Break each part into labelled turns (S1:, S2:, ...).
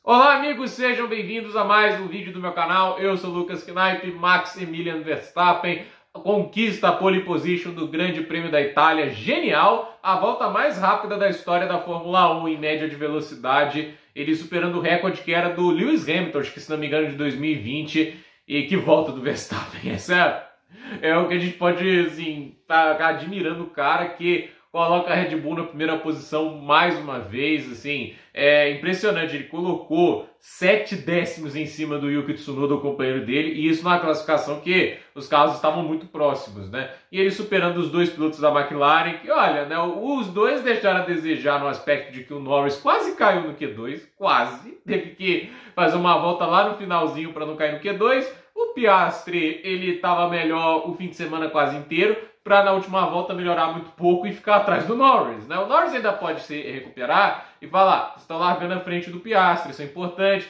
S1: Olá amigos, sejam bem-vindos a mais um vídeo do meu canal. Eu sou Lucas Knaip. Max Emilian Verstappen conquista a pole position do Grande Prêmio da Itália. Genial! A volta mais rápida da história da Fórmula 1 em média de velocidade. Ele superando o recorde que era do Lewis Hamilton, acho que se não me engano de 2020. E que volta do Verstappen, é sério? É o que a gente pode, assim, tá admirando o cara que coloca a Red Bull na primeira posição mais uma vez, assim, é impressionante, ele colocou 7 décimos em cima do Yuki Tsunoda, o companheiro dele, e isso numa classificação que os carros estavam muito próximos, né? E ele superando os dois pilotos da McLaren, que olha, né, os dois deixaram a desejar no aspecto de que o Norris quase caiu no Q2, quase, teve que fazer uma volta lá no finalzinho para não cair no Q2, o Piastri, ele estava melhor o fim de semana quase inteiro, para na última volta melhorar muito pouco e ficar atrás do Norris, né? O Norris ainda pode se recuperar e falar, estão largando à frente do Piastri, isso é importante.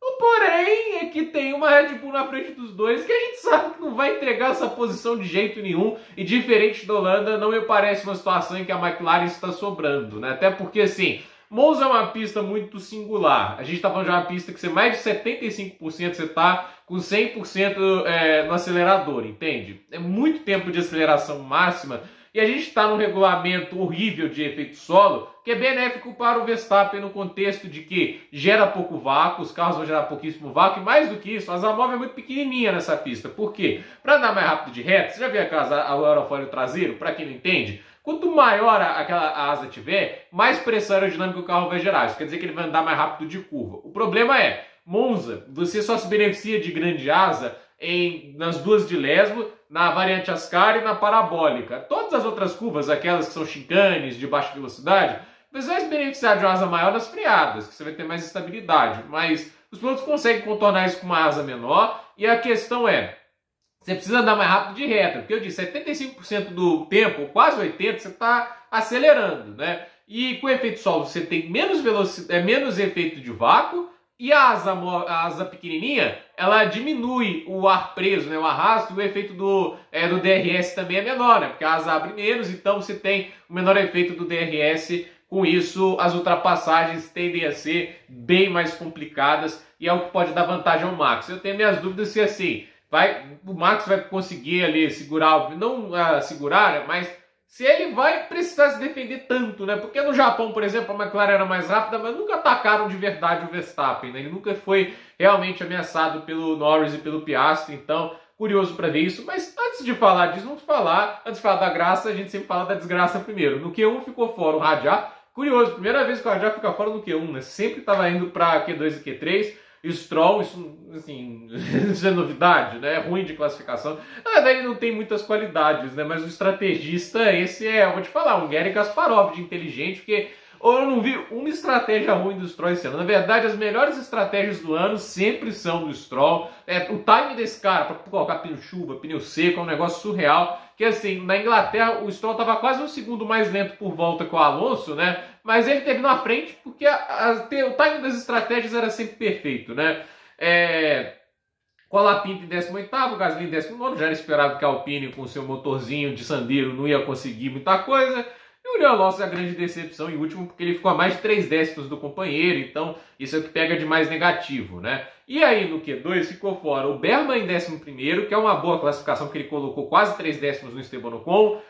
S1: O porém é que tem uma Red Bull na frente dos dois que a gente sabe que não vai entregar essa posição de jeito nenhum, e diferente da Holanda, não me parece uma situação em que a McLaren está sobrando, né? Até porque, assim, Monza é uma pista muito singular. A gente está falando de uma pista que você mais de 75% você está com 100% no acelerador, entende? É muito tempo de aceleração máxima e a gente está num regulamento horrível de efeito solo que é benéfico para o Verstappen no contexto de que gera pouco vácuo, os carros vão gerar pouquíssimo vácuo e mais do que isso, a asa móvel é muito pequenininha nessa pista. Por quê? Para andar mais rápido de reta, você já viu o aerofólio traseiro? Para quem não entende, quanto maior a asa tiver, mais pressão aerodinâmica o carro vai gerar. Isso quer dizer que ele vai andar mais rápido de curva. O problema é, Monza, você só se beneficia de grande asa nas duas de lesmo, na variante Ascari e na parabólica. Todas as outras curvas, aquelas que são chicanes de baixa velocidade, você vai se beneficiar de uma asa maior nas freadas, que você vai ter mais estabilidade. Mas os pilotos conseguem contornar isso com uma asa menor, e a questão é, você precisa andar mais rápido de reta, porque eu disse, 75% do tempo, quase 80%, você está acelerando, né? E com efeito solo você tem menos velocidade, menos efeito de vácuo, e a asa pequenininha, ela diminui o ar preso, né, o arrasto, e o efeito do DRS também é menor, né, porque a asa abre menos, então você tem o menor efeito do DRS. Com isso, as ultrapassagens tendem a ser bem mais complicadas, e é o que pode dar vantagem ao Max. Eu tenho minhas dúvidas se assim, o Max vai conseguir ali segurar, não segurar, mas se ele vai precisar se defender tanto, né? Porque no Japão, por exemplo, a McLaren era mais rápida, mas nunca atacaram de verdade o Verstappen, né? Ele nunca foi realmente ameaçado pelo Norris e pelo Piastri, então curioso para ver isso. Mas antes de falar disso, antes de falar da graça, a gente sempre fala da desgraça primeiro. No Q1 ficou fora o Rajah, curioso, primeira vez que o Rajah fica fora no Q1, né? Sempre estava indo para Q2 e Q3. E o Stroll, isso, assim, isso é novidade, né? É ruim de classificação. Na verdade, ele não tem muitas qualidades, né? Mas o estrategista, eu vou te falar, um Garry Kasparov de inteligente, porque eu não vi uma estratégia ruim do Stroll esse ano. Na verdade, as melhores estratégias do ano sempre são do Stroll. O time desse cara, para colocar pneu chuva, pneu seco, é um negócio surreal. Que assim, na Inglaterra, o Stroll estava quase um segundo mais lento por volta que o Alonso, né? Mas ele teve na frente porque o timing das estratégias era sempre perfeito, né? Colapinto em 18º, Gasly em 19º, já era esperado que a Alpine com seu motorzinho de Sandero não ia conseguir muita coisa. E o Leo Alonso é a grande decepção em último, porque ele ficou a mais de 3 décimos do companheiro, então isso é o que pega de mais negativo, né? E aí no Q2 ficou fora o Berman em 11º, que é uma boa classificação, que ele colocou quase 3 décimos no Esteban Ocon,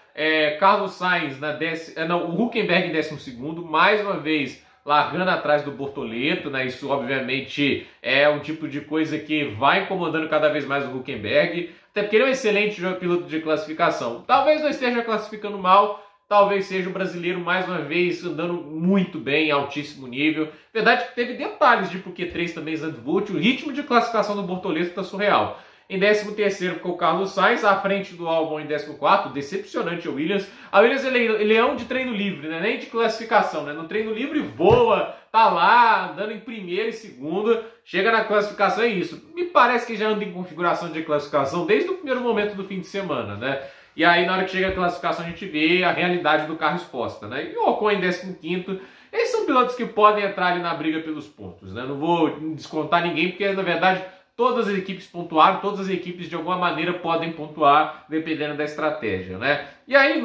S1: Carlos Sainz o Hülkenberg em 12º, mais uma vez largando atrás do Bortoleto, né? Isso obviamente é um tipo de coisa que vai incomodando cada vez mais o Hülkenberg, até porque ele é um excelente piloto de classificação. Talvez não esteja classificando mal, talvez seja o brasileiro mais uma vez andando muito bem, altíssimo nível. Verdade que teve detalhes de porque 3 também Zandvoort, o ritmo de classificação do Bortoleto está surreal. Em 13º ficou o Carlos Sainz, à frente do Albon em 14º, decepcionante a Williams. A Williams é leão de treino livre, né? Nem de classificação, né? No treino livre voa, tá lá, andando em primeiro e segundo, chega na classificação, é isso. Me parece que já anda em configuração de classificação desde o primeiro momento do fim de semana, né? E aí na hora que chega a classificação a gente vê a realidade do carro exposta, né? E o Ocon em 15º, esses são pilotos que podem entrar ali na briga pelos pontos, né? Não vou descontar ninguém, porque na verdade todas as equipes pontuaram, todas as equipes de alguma maneira podem pontuar dependendo da estratégia, né? E aí,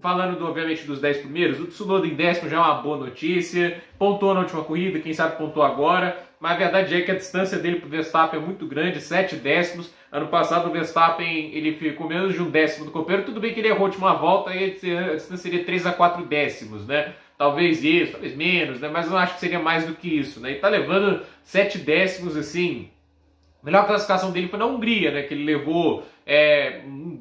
S1: falando obviamente dos 10 primeiros, o Tsunoda em 10º já é uma boa notícia, pontuou na última corrida, quem sabe pontuou agora, mas a verdade é que a distância dele para o Verstappen é muito grande, 7 décimos. Ano passado o Verstappen ele ficou menos de 1 décimo do companheiro, tudo bem que ele errou a última volta e a distância seria 3 a 4 décimos, né? Talvez isso, talvez menos, né? Mas eu acho que seria mais do que isso, né? E tá levando 7 décimos, assim. A melhor classificação dele foi na Hungria, né? Que ele levou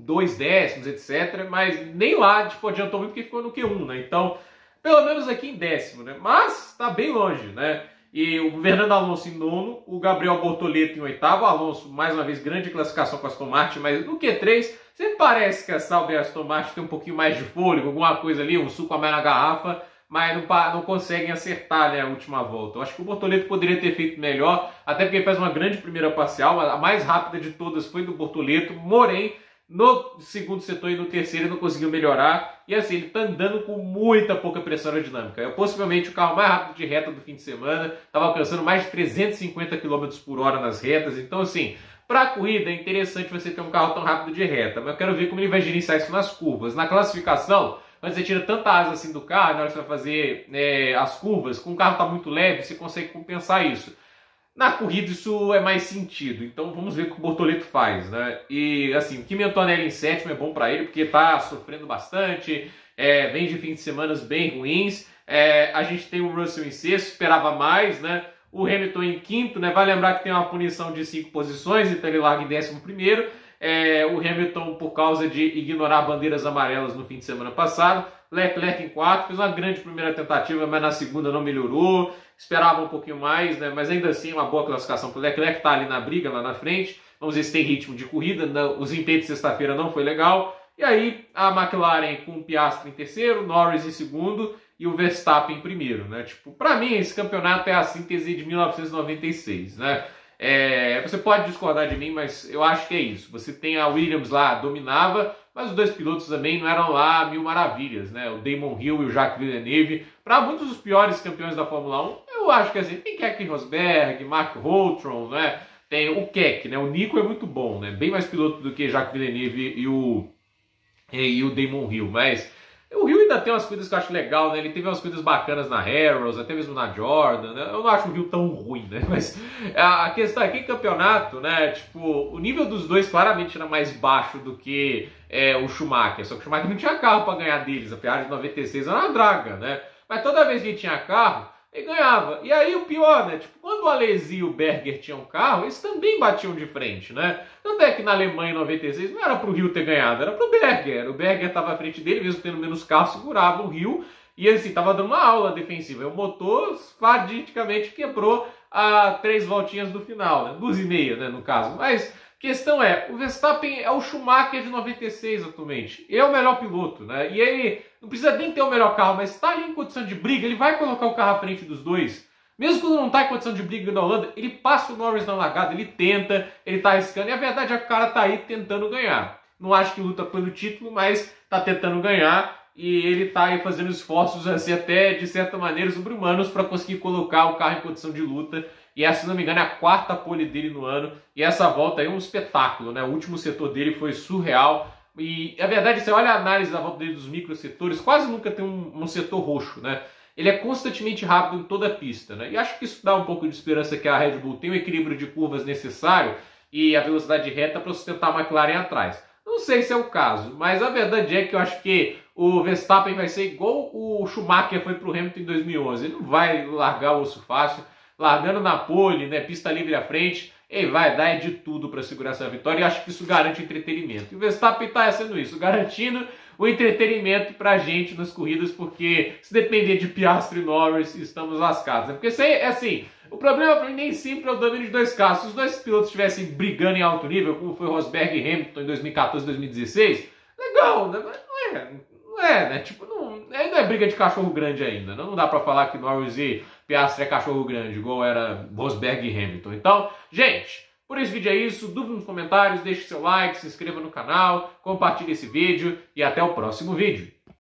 S1: 2 décimos, etc. Mas nem lá, tipo, adiantou muito porque ficou no Q1, né? Então, pelo menos aqui em 10º, né? Mas tá bem longe, né? E o Fernando Alonso em 9º, o Gabriel Bortoleto em 8º, o Alonso, mais uma vez, grande classificação com a Aston Martin, mas no Q3, sempre parece que a Sauber e a Aston Martin tem um pouquinho mais de fôlego, alguma coisa ali, um suco a mais na garrafa, mas não conseguem acertar, né, a última volta. Eu acho que o Bortoleto poderia ter feito melhor, até porque ele faz uma grande primeira parcial, a mais rápida de todas foi do Bortoleto, porém, no segundo setor e no terceiro ele não conseguiu melhorar, e assim, ele tá andando com muita pouca pressão aerodinâmica. É possivelmente o carro mais rápido de reta do fim de semana, estava alcançando mais de 350 km por hora nas retas, então assim, para a corrida é interessante você ter um carro tão rápido de reta, mas eu quero ver como ele vai gerenciar isso nas curvas. Na classificação, quando você tira tanta asa assim do carro, na hora que você vai fazer as curvas, com o carro tá muito leve, você consegue compensar isso. Na corrida isso é mais sentido, então vamos ver o que o Bortoleto faz, né? E assim, o Kimi Antonelli em 7º é bom para ele, porque tá sofrendo bastante, vem de fim de semana bem ruins, a gente tem o Russell em 6º, esperava mais, né? O Hamilton em 5º, né? Vai lembrar que tem uma punição de 5 posições, então ele larga em 11º. O Hamilton, por causa de ignorar bandeiras amarelas no fim de semana passado. Leclerc em 4º, fez uma grande primeira tentativa, mas na segunda não melhorou. Esperava um pouquinho mais, né? Mas ainda assim uma boa classificação para o Leclerc, está ali na briga, lá na frente. Vamos ver se tem ritmo de corrida. O desempenho de sexta-feira não foi legal. E aí a McLaren com o Piastri em 3º, Norris em 2º e o Verstappen em 1º, né? Tipo, para mim esse campeonato é a síntese de 1996, né? Você pode discordar de mim, mas eu acho que é isso. Você tem a Williams lá, dominava, mas os dois pilotos também não eram lá mil maravilhas, né? O Damon Hill e o Jacques Villeneuve, para muitos dos piores campeões da Fórmula 1, eu acho que assim, tem Keke Rosberg, Mark Holtron, né? Tem o Keck, né? O Nico é muito bom, né? Bem mais piloto do que Jacques Villeneuve e o Damon Hill, mas o Hill ainda tem umas coisas que eu acho legal, né? Ele teve umas coisas bacanas na Harrows, até mesmo na Jordan, né? Eu não acho o Hill tão ruim, né? Mas a questão é que em campeonato, né? Tipo, o nível dos dois claramente era mais baixo do que o Schumacher. Só que o Schumacher não tinha carro para ganhar deles. A Ferrari de 96 era uma draga, né? Mas toda vez que ele tinha carro, ele ganhava. E aí o pior, né? Tipo, quando o Alesi e o Berger tinham carro, eles também batiam de frente, né? Tanto é que na Alemanha em 96 não era pro Hill ter ganhado, era pro Berger. O Berger estava à frente dele, mesmo tendo menos carro, segurava o Hill e assim, estava dando uma aula defensiva. O motor fadisticamente quebrou a 3 voltinhas do final, né? 2,5, né, no caso. Mas questão é, o Verstappen é o Schumacher de 96 atualmente. Ele é o melhor piloto, né? E ele não precisa nem ter o melhor carro, mas está ali em condição de briga, ele vai colocar o carro à frente dos dois. Mesmo quando não está em condição de briga na Holanda, ele passa o Norris na largada, ele tenta, ele está arriscando. E a verdade é que o cara está aí tentando ganhar. Não acho que luta pelo título, mas está tentando ganhar. E ele está aí fazendo esforços assim, até de certa maneira sobre-humanos para conseguir colocar o carro em condição de luta. E essa, se não me engano, é a 4ª pole dele no ano. E essa volta aí é um espetáculo, né? O último setor dele foi surreal. E a verdade, você olha a análise da volta dele dos microsetores, quase nunca tem um setor roxo, né? Ele é constantemente rápido em toda a pista, né? E acho que isso dá um pouco de esperança que a Red Bull tem o equilíbrio de curvas necessário e a velocidade reta para sustentar a McLaren atrás. Não sei se é o caso, mas a verdade é que eu acho que o Verstappen vai ser igual o Schumacher foi para o Hamilton em 2011. Ele não vai largar o osso fácil, largando na pole, né, pista livre à frente, ele vai dar de tudo para segurar essa vitória e acho que isso garante entretenimento. E o Verstappen está sendo isso, garantindo o entretenimento para a gente nas corridas, porque se depender de Piastri e Norris, estamos lascados. Né? Porque isso aí, assim, o problema para mim nem sempre é o domínio de dois carros. Se os dois pilotos estivessem brigando em alto nível, como foi Rosberg e Hamilton em 2014 e 2016, legal, né? Mas não é, né? Tipo, não é briga de cachorro grande ainda. Não dá para falar que Norris e Piastri é cachorro grande, igual era Rosberg e Hamilton. Então, gente, por esse vídeo é isso. Dúvida nos comentários, deixe seu like, se inscreva no canal, compartilhe esse vídeo e até o próximo vídeo.